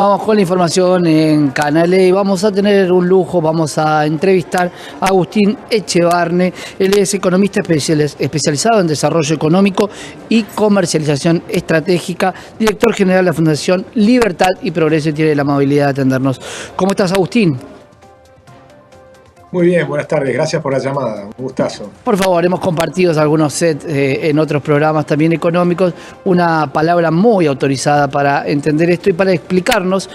Vamos con la información en Canal E. Vamos a tener un lujo, vamos a entrevistar a Agustín Echevarne. Él es economista especializado en desarrollo económico y comercialización estratégica, director general de la Fundación Libertad y Progreso, y tiene la amabilidad de atendernos. ¿Cómo estás, Agustín? Muy bien, buenas tardes, gracias por la llamada, un gustazo. Por favor, hemos compartido algunos sets en otros programas también económicos, una palabra muy autorizada para entender esto y para explicarnos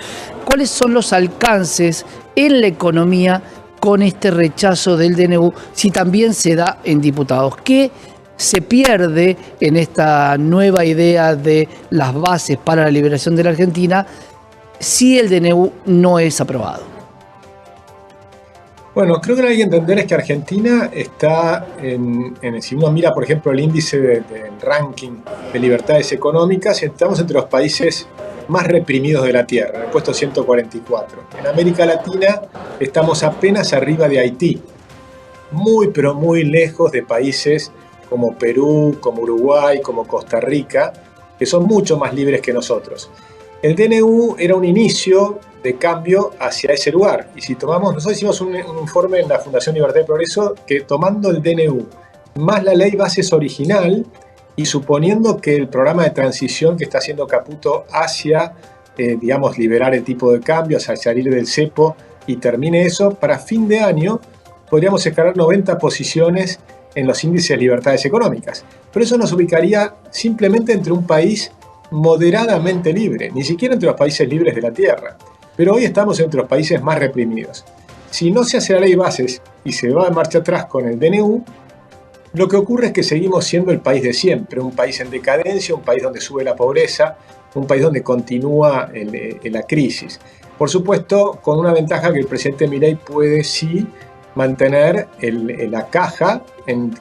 cuáles son los alcances en la economía con este rechazo del DNU, si también se da en diputados. ¿Qué se pierde en esta nueva idea de las bases para la liberación de la Argentina si el DNU no es aprobado? Bueno, creo que lo que hay que entender es que Argentina está si uno mira, por ejemplo, el índice del ranking de libertades económicas, estamos entre los países más reprimidos de la Tierra, en el puesto 144. En América Latina estamos apenas arriba de Haití, muy pero muy lejos de países como Perú, como Uruguay, como Costa Rica, que son mucho más libres que nosotros. El DNU era un inicio de cambio hacia ese lugar. Y si tomamos, nosotros hicimos un informe en la Fundación Libertad y Progreso que tomando el DNU más la ley bases original y suponiendo que el programa de transición que está haciendo Caputo hacia, liberar el tipo de cambio, hacia salir del cepo y termine eso, para fin de año podríamos escalar 90 posiciones en los índices de libertades económicas. Pero eso nos ubicaría simplemente entre un país moderadamente libre, ni siquiera entre los países libres de la Tierra. Pero hoy estamos entre los países más reprimidos. Si no se hace la ley bases y se va de marcha atrás con el DNU, lo que ocurre es que seguimos siendo el país de siempre, un país en decadencia, un país donde sube la pobreza, un país donde continúa la crisis. Por supuesto, con una ventaja que el presidente Milei puede sí mantener la caja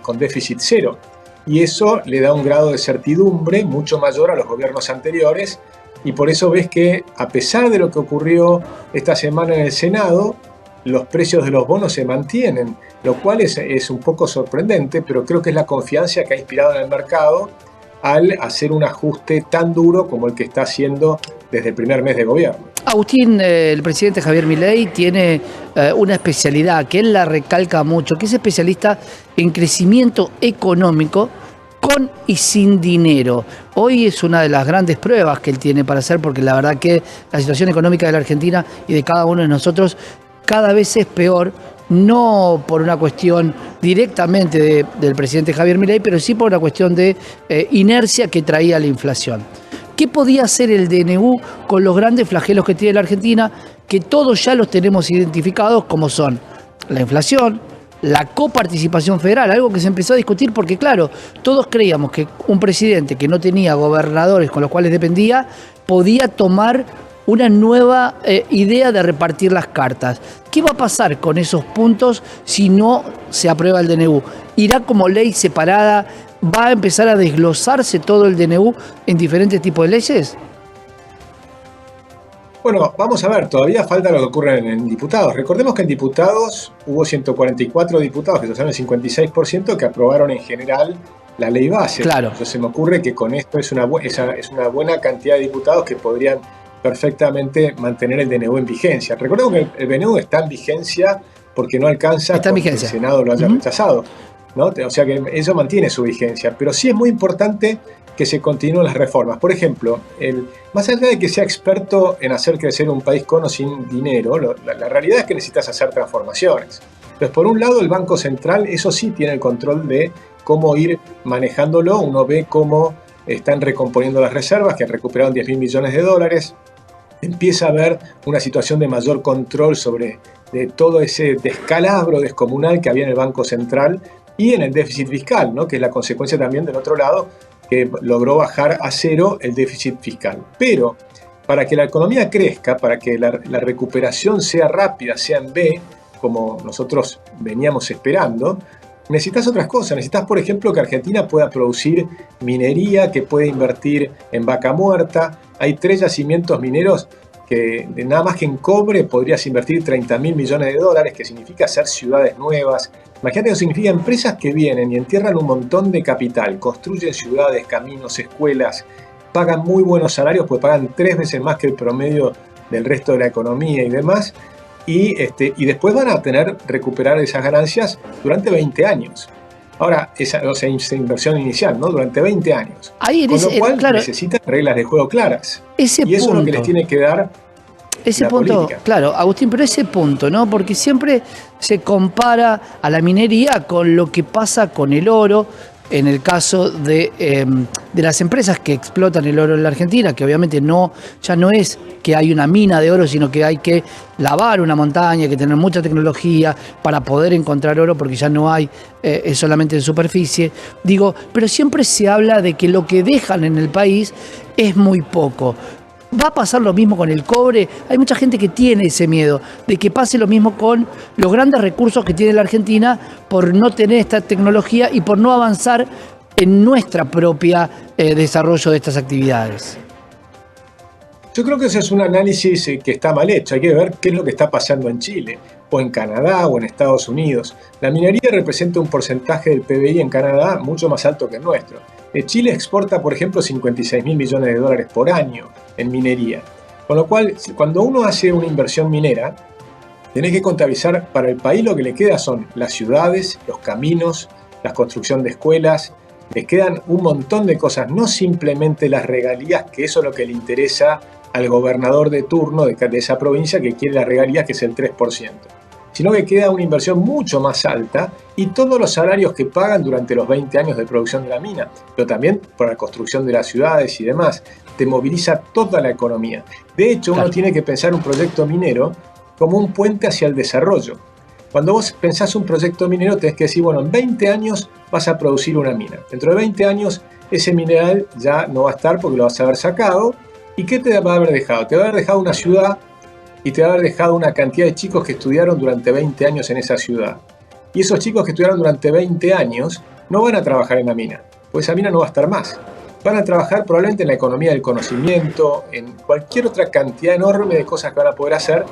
con déficit cero. Y eso le da un grado de certidumbre mucho mayor a los gobiernos anteriores, y por eso ves que, a pesar de lo que ocurrió esta semana en el Senado, los precios de los bonos se mantienen, lo cual es un poco sorprendente, pero creo que es la confianza que ha inspirado en el mercado al hacer un ajuste tan duro como el que está haciendo desde el primer mes de gobierno. Agustín, el presidente Javier Milei tiene una especialidad que él la recalca mucho, que es especialista en crecimiento económico con y sin dinero. Hoy es una de las grandes pruebas que él tiene para hacer, porque la verdad que la situación económica de la Argentina y de cada uno de nosotros cada vez es peor, no por una cuestión directamente del presidente Javier Milei, pero sí por una cuestión de inercia que traía la inflación. ¿Qué podía hacer el DNU con los grandes flagelos que tiene la Argentina, que todos ya los tenemos identificados, como son la inflación, la coparticipación federal, algo que se empezó a discutir porque, claro, todos creíamos que un presidente que no tenía gobernadores con los cuales dependía podía tomar una nueva idea de repartir las cartas? ¿Qué va a pasar con esos puntos si no se aprueba el DNU? ¿Irá como ley separada? ¿Va a empezar a desglosarse todo el DNU en diferentes tipos de leyes? Bueno, vamos a ver, todavía falta lo que ocurre en diputados. Recordemos que en diputados hubo 144 diputados, que son el 56%, que aprobaron en general la ley base. Claro. Entonces se me ocurre que con esto es una buena cantidad de diputados que podrían perfectamente mantener el DNU en vigencia. Recordemos que el DNU está en vigencia porque no alcanza que el Senado lo haya rechazado, ¿no? O sea que eso mantiene su vigencia. Pero sí es muy importante que se continúen las reformas. Por ejemplo, más allá de que sea experto en hacer crecer un país con o sin dinero, la realidad es que necesitas hacer transformaciones. Entonces, por un lado, el Banco Central, eso sí tiene el control de cómo ir manejándolo. Uno ve cómo están recomponiendo las reservas, que recuperaron 10.000 millones de dólares. Empieza a haber una situación de mayor control sobre todo ese descalabro descomunal que había en el Banco Central y en el déficit fiscal, ¿no? Que es la consecuencia también del otro lado, que logró bajar a cero el déficit fiscal. Pero para que la economía crezca, para que la recuperación sea rápida, sea en V, como nosotros veníamos esperando, necesitas otras cosas. Necesitas, por ejemplo, que Argentina pueda producir minería, que pueda invertir en vaca muerta. Hay 3 yacimientos mineros que nada más que en cobre podrías invertir 30.000 millones de dólares, que significa hacer ciudades nuevas. Imagínate que significa empresas que vienen y entierran un montón de capital, construyen ciudades, caminos, escuelas, pagan muy buenos salarios, pues pagan 3 veces más que el promedio del resto de la economía y demás, y después van a recuperar esas ganancias durante 20 años. Ahora, esa inversión inicial, ¿no? Durante 20 años. Ahí Con lo cual claro, necesitan reglas de juego claras. Ese y eso punto, es lo que les tiene que dar ese la punto, política. claro, Agustín, pero ese punto, ¿no? Porque siempre se compara a la minería con lo que pasa con el oro, en el caso de las empresas que explotan el oro en la Argentina, que obviamente ya no es que hay una mina de oro, sino que hay que lavar una montaña, hay que tener mucha tecnología para poder encontrar oro, porque ya no hay, es solamente en superficie. Digo, pero siempre se habla de que lo que dejan en el país es muy poco. ¿Va a pasar lo mismo con el cobre? Hay mucha gente que tiene ese miedo de que pase lo mismo con los grandes recursos que tiene la Argentina por no tener esta tecnología y por no avanzar en nuestra propia desarrollo de estas actividades. Yo creo que ese es un análisis que está mal hecho. Hay que ver qué es lo que está pasando en Chile, o en Canadá, o en Estados Unidos. La minería representa un porcentaje del PBI en Canadá mucho más alto que el nuestro. Chile exporta, por ejemplo, 56.000 millones de dólares por año en minería. Con lo cual, cuando uno hace una inversión minera, tenés que contabilizar para el país lo que le queda son las ciudades, los caminos, la construcción de escuelas. Les quedan un montón de cosas, no simplemente las regalías, que eso es lo que le interesa al gobernador de turno de esa provincia que quiere las regalías, que es el 3%. Sino que queda una inversión mucho más alta y todos los salarios que pagan durante los 20 años de producción de la mina, pero también por la construcción de las ciudades y demás, te moviliza toda la economía. De hecho, uno tiene que pensar un proyecto minero como un puente hacia el desarrollo. Cuando vos pensás un proyecto minero, tenés que decir, bueno, en 20 años vas a producir una mina. Dentro de 20 años ese mineral ya no va a estar porque lo vas a haber sacado. ¿Y qué te va a haber dejado? Te va a haber dejado una ciudad y te va a haber dejado una cantidad de chicos que estudiaron durante 20 años en esa ciudad. Y esos chicos que estudiaron durante 20 años no van a trabajar en la mina, pues esa mina no va a estar más. Van a trabajar probablemente en la economía del conocimiento, en cualquier otra cantidad enorme de cosas que van a poder hacer,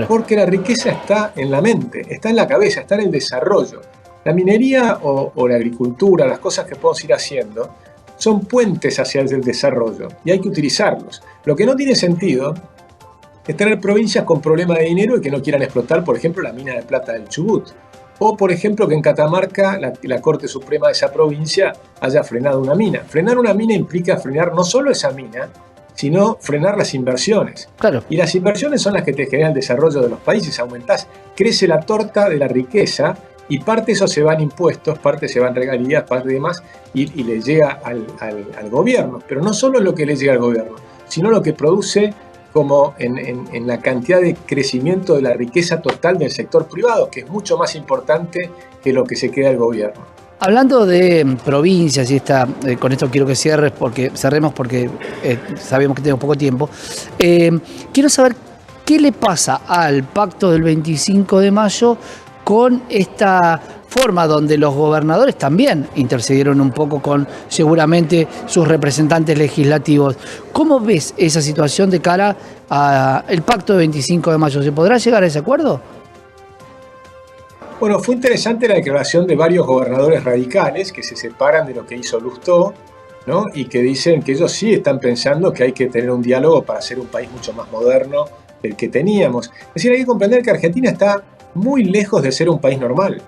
porque la riqueza está en la mente, está en la cabeza, está en el desarrollo. La minería o la agricultura, las cosas que podemos ir haciendo, son puentes hacia el desarrollo y hay que utilizarlos. Lo que no tiene sentido es tener provincias con problemas de dinero y que no quieran explotar, por ejemplo, la mina de plata del Chubut. O, por ejemplo, que en Catamarca la Corte Suprema de esa provincia haya frenado una mina. Frenar una mina implica frenar no solo esa mina, sino frenar las inversiones. Y las inversiones son las que te generan el desarrollo de los países. Crece la torta de la riqueza y parte de eso se van impuestos, parte se van regalías, parte de demás, y le llega al gobierno. Pero no solo lo que le llega al gobierno, sino lo que produce como en la cantidad de crecimiento de la riqueza total del sector privado, que es mucho más importante que lo que se queda el gobierno. Hablando de provincias, y con esto quiero que cerremos porque sabemos que tenemos poco tiempo, quiero saber qué le pasa al pacto del 25 de mayo con esta forma donde los gobernadores también intercedieron un poco con seguramente sus representantes legislativos. ¿Cómo ves esa situación de cara al pacto del 25 de mayo? ¿Se podrá llegar a ese acuerdo? Bueno, fue interesante la declaración de varios gobernadores radicales que se separan de lo que hizo Lustó, ¿no? Y que dicen que ellos sí están pensando que hay que tener un diálogo para hacer un país mucho más moderno del que teníamos. Es decir, hay que comprender que Argentina está muy lejos de ser un país normal.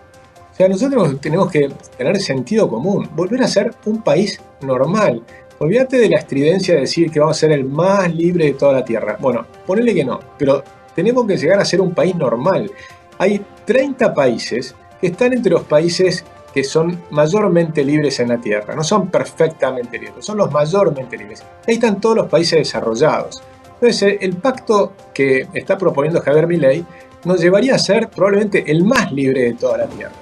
O sea, nosotros tenemos que tener sentido común, volver a ser un país normal. Olvídate de la estridencia de decir que vamos a ser el más libre de toda la Tierra. Bueno, ponele que no, pero tenemos que llegar a ser un país normal. Hay 30 países que están entre los países que son mayormente libres en la Tierra. No son perfectamente libres, son los mayormente libres. Ahí están todos los países desarrollados. Entonces, el pacto que está proponiendo Javier Milei nos llevaría a ser probablemente el más libre de toda la Tierra.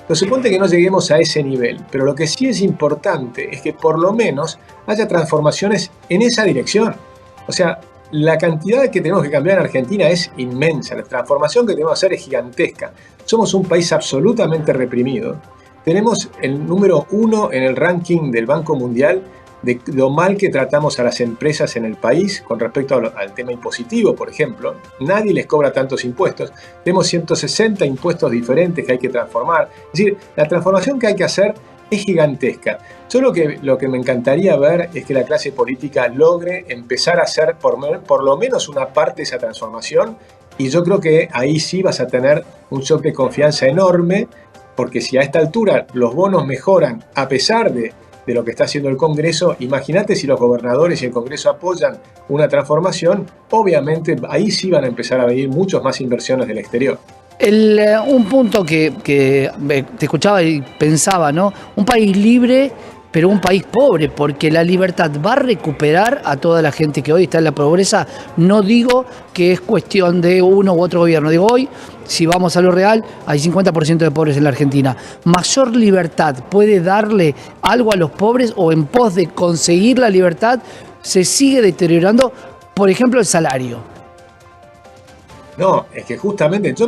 Lo suponte que no lleguemos a ese nivel, pero lo que sí es importante es que por lo menos haya transformaciones en esa dirección. O sea, la cantidad que tenemos que cambiar en Argentina es inmensa, la transformación que tenemos que hacer es gigantesca. Somos un país absolutamente reprimido. Tenemos el número 1 en el ranking del Banco Mundial de lo mal que tratamos a las empresas en el país con respecto al tema impositivo, por ejemplo. Nadie les cobra tantos impuestos. Tenemos 160 impuestos diferentes que hay que transformar. Es decir, la transformación que hay que hacer es gigantesca. Yo lo que me encantaría ver es que la clase política logre empezar a hacer por lo menos una parte de esa transformación, y yo creo que ahí sí vas a tener un shock de confianza enorme, porque si a esta altura los bonos mejoran a pesar de lo que está haciendo el Congreso, imagínate si los gobernadores y el Congreso apoyan una transformación, obviamente ahí sí van a empezar a venir muchas más inversiones del exterior. Un punto que te escuchaba y pensaba, ¿no? Un país libre, pero un país pobre, porque la libertad va a recuperar a toda la gente que hoy está en la pobreza. No digo que es cuestión de uno u otro gobierno, digo hoy, si vamos a lo real, hay 50% de pobres en la Argentina. ¿Mayor libertad puede darle algo a los pobres, o en pos de conseguir la libertad se sigue deteriorando, por ejemplo, el salario? No, es que justamente yo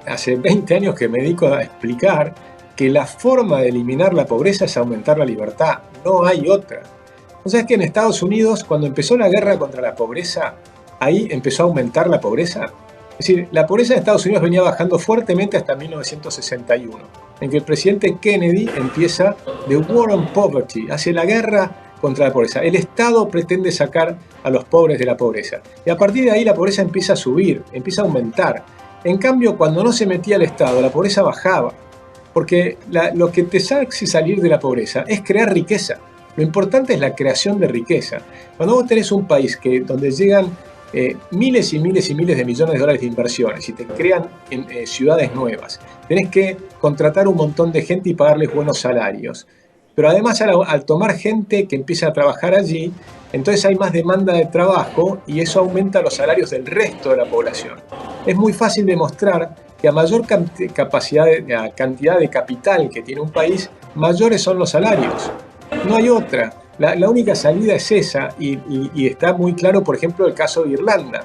hace 20 años que me dedico a explicar que la forma de eliminar la pobreza es aumentar la libertad, no hay otra. O sea, es que en Estados Unidos, cuando empezó la guerra contra la pobreza, ahí empezó a aumentar la pobreza. Es decir, la pobreza en Estados Unidos venía bajando fuertemente hasta 1961, en que el presidente Kennedy empieza The War on Poverty, hace la guerra contra la pobreza. El Estado pretende sacar a los pobres de la pobreza. Y a partir de ahí la pobreza empieza a subir, empieza a aumentar. En cambio, cuando no se metía el Estado, la pobreza bajaba. Porque lo que te hace salir de la pobreza es crear riqueza. Lo importante es la creación de riqueza. Cuando vos tenés un país donde llegan miles y miles y miles de millones de dólares de inversiones y te crean ciudades nuevas, tenés que contratar un montón de gente y pagarles buenos salarios. Pero además al tomar gente que empieza a trabajar allí, entonces hay más demanda de trabajo y eso aumenta los salarios del resto de la población. Es muy fácil demostrar que a mayor cantidad de capital que tiene un país, mayores son los salarios. No hay otra. La única salida es esa, y está muy claro, por ejemplo, el caso de Irlanda,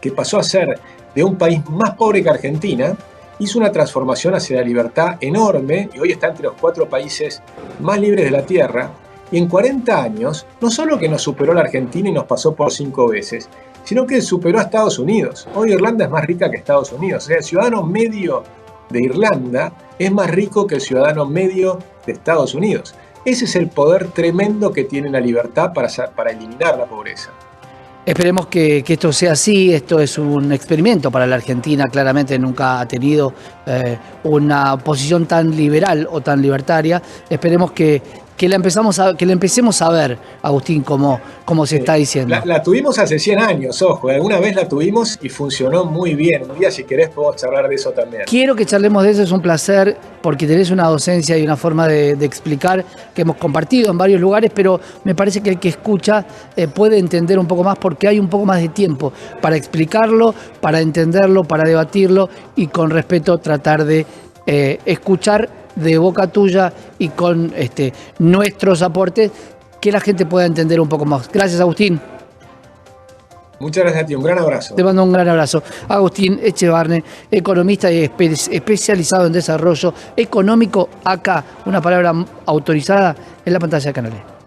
que pasó a ser de un país más pobre que Argentina, hizo una transformación hacia la libertad enorme y hoy está entre los 4 países más libres de la Tierra. Y en 40 años, no solo que nos superó la Argentina y nos pasó por 5 veces, sino que superó a Estados Unidos. Hoy Irlanda es más rica que Estados Unidos. O sea, el ciudadano medio de Irlanda es más rico que el ciudadano medio de Estados Unidos. Ese es el poder tremendo que tiene la libertad para eliminar la pobreza. Esperemos que esto sea así. Esto es un experimento para la Argentina. Claramente nunca ha tenido una posición tan liberal o tan libertaria. Esperemos que la empecemos a ver, Agustín, como se está diciendo. La tuvimos hace 100 años, ojo. Alguna vez la tuvimos y funcionó muy bien. Un día, si querés, podemos charlar de eso también. Quiero que charlemos de eso, es un placer, porque tenés una docencia y una forma de explicar que hemos compartido en varios lugares, pero me parece que el que escucha puede entender un poco más, porque hay un poco más de tiempo para explicarlo, para entenderlo, para debatirlo y con respeto tratar de escuchar de boca tuya y con nuestros aportes, que la gente pueda entender un poco más. Gracias, Agustín. Muchas gracias a ti, un gran abrazo. Te mando un gran abrazo. Agustín Echevarne, economista y especializado en desarrollo económico, acá, una palabra autorizada en la pantalla de Canal E.